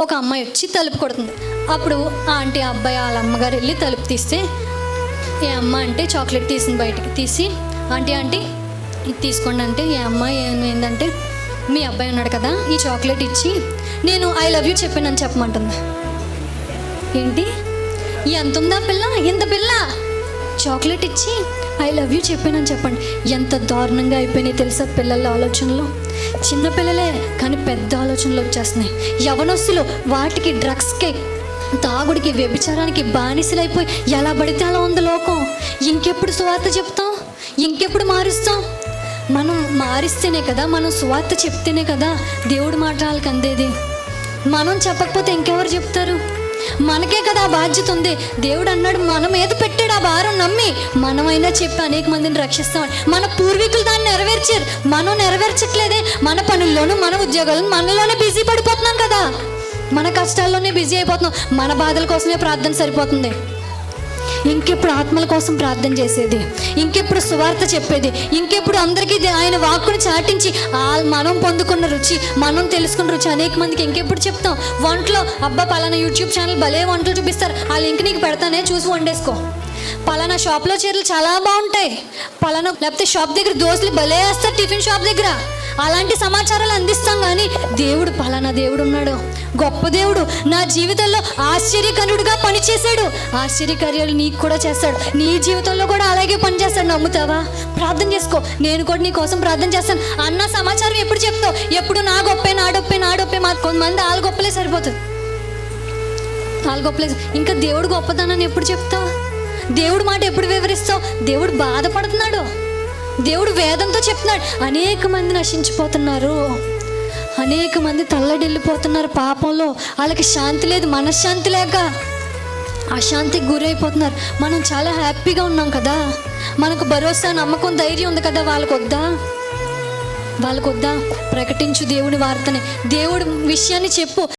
ఒక అమ్మాయి వచ్చి తలుపు కొడుతుంది. అప్పుడు ఆంటీ అబ్బాయి వాళ్ళ అమ్మగారు వెళ్ళి తలుపు తీస్తే ఏ అమ్మ అంటే చాక్లెట్ తీసింది, బయటికి తీసి ఆంటీ ఇది తీసుకోండి అంటే ఏ అమ్మాయి ఏంటంటే మీ అబ్బాయి ఉన్నాడు కదా, ఈ చాక్లెట్ ఇచ్చి నేను ఐ లవ్ యూ చెప్పానని చెప్పమంటుంది. ఏంటి ఎంత ఉందా పిల్ల, ఇంత పిల్ల చాక్లెట్ ఇచ్చి ఐ లవ్ యూ చెప్పానని చెప్పండి. ఎంత దారుణంగా అయిపోయినాయి తెలుసా పిల్లల ఆలోచనలు. చిన్న పిల్లలే కానీ పెద్ద ఆలోచనలు వచ్చేస్తున్నాయి. యవనస్తులు వాటికి, డ్రగ్స్కి, తాగుడికి, వ్యభిచారానికి బానిసలైపోయి ఎలా పడితే అలా ఉంది లోకం. ఇంకెప్పుడు సువార్త చెప్తాం, ఇంకెప్పుడు మారుస్తాం? మనం మారిస్తేనే కదా, మనం సువార్త చెప్తేనే కదా దేవుడు మాట వాళ్ళకి అందేది. మనం చెప్పకపోతే ఇంకెవరు చెప్తారు? మనకే కదా ఆ బాధ్యత ఉంది. దేవుడు అన్నాడు మన మీద పెట్టాడు ఆ భారం, నమ్మి మనమైనా చెప్పి అనేక మందిని రక్షిస్తామని. మన పూర్వీకులు దాన్ని నెరవేర్చారు, మనం నెరవేర్చట్లేదే. మన పనుల్లోనూ మన ఉద్యోగాలను మనలోనే బిజీ పడిపోతున్నాం కదా, మన కష్టాల్లోనే బిజీ అయిపోతున్నాం. మన బాధల కోసమే ప్రార్థన సరిపోతుంది. ఇంకెప్పుడు ఆత్మల కోసం ప్రార్థన చేసేది, ఇంకెప్పుడు సువార్త చెప్పేది, ఇంకెప్పుడు అందరికీ ఆయన వాక్కుని చాటించి మనం పొందుకున్న రుచి, మనం తెలుసుకున్న రుచి అనేక మందికి ఇంకెప్పుడు చెప్తాం? వంటలో అబ్బా పలానా యూట్యూబ్ ఛానల్ భలే వంటలు చూపిస్తారు, ఆ లింక్ నీకు పెడతానే చూసి వండేసుకో. పలానా షాప్లో చీరలు చాలా బాగుంటాయి, పలానా లేకపోతే షాప్ దగ్గర దోశలు భలే వేస్తారు టిఫిన్ షాప్ దగ్గర, అలాంటి సమాచారాలు అందిస్తాం. కానీ దేవుడు పలానా దేవుడు ఉన్నాడు, గొప్ప దేవుడు, నా జీవితంలో ఆశ్చర్యకరుడుగా పనిచేశాడు, ఆశ్చర్యకార్యాలు నీకు కూడా చేస్తాడు, నీ జీవితంలో కూడా అలాగే పనిచేస్తాడు. నమ్ముతావా? ప్రార్థన చేసుకో, నేను కూడా నీ కోసం ప్రార్థన చేస్తాను అన్న సమాచారం ఎప్పుడు చెప్తావు? ఎప్పుడు నా గొప్పే మా కొంతమంది వాళ్ళ గొప్పలే సరిపోతుంది, వాళ్ళ గొప్పలే. ఇంకా దేవుడు గొప్పతనాన్ని ఎప్పుడు చెప్తావు? దేవుడు మాట ఎప్పుడు వివరిస్తావు? దేవుడు బాధపడుతున్నాడు, దేవుడు వేదంతో చెప్తున్నాడు. అనేక మంది నశించిపోతున్నారు, అనేక మంది తల్లడిల్లిపోతున్నారు పాపంలో. వాళ్ళకి శాంతి లేదు, మనశ్శాంతి లేక అశాంతికి గురైపోతున్నారు. మనం చాలా హ్యాపీగా ఉన్నాం కదా, మనకు భరోసా, నమ్మకం, ధైర్యం ఉంది కదా. వాళ్ళకొద్దా? ప్రకటించు దేవుని వార్తని, దేవుడి విషయాన్ని చెప్పు.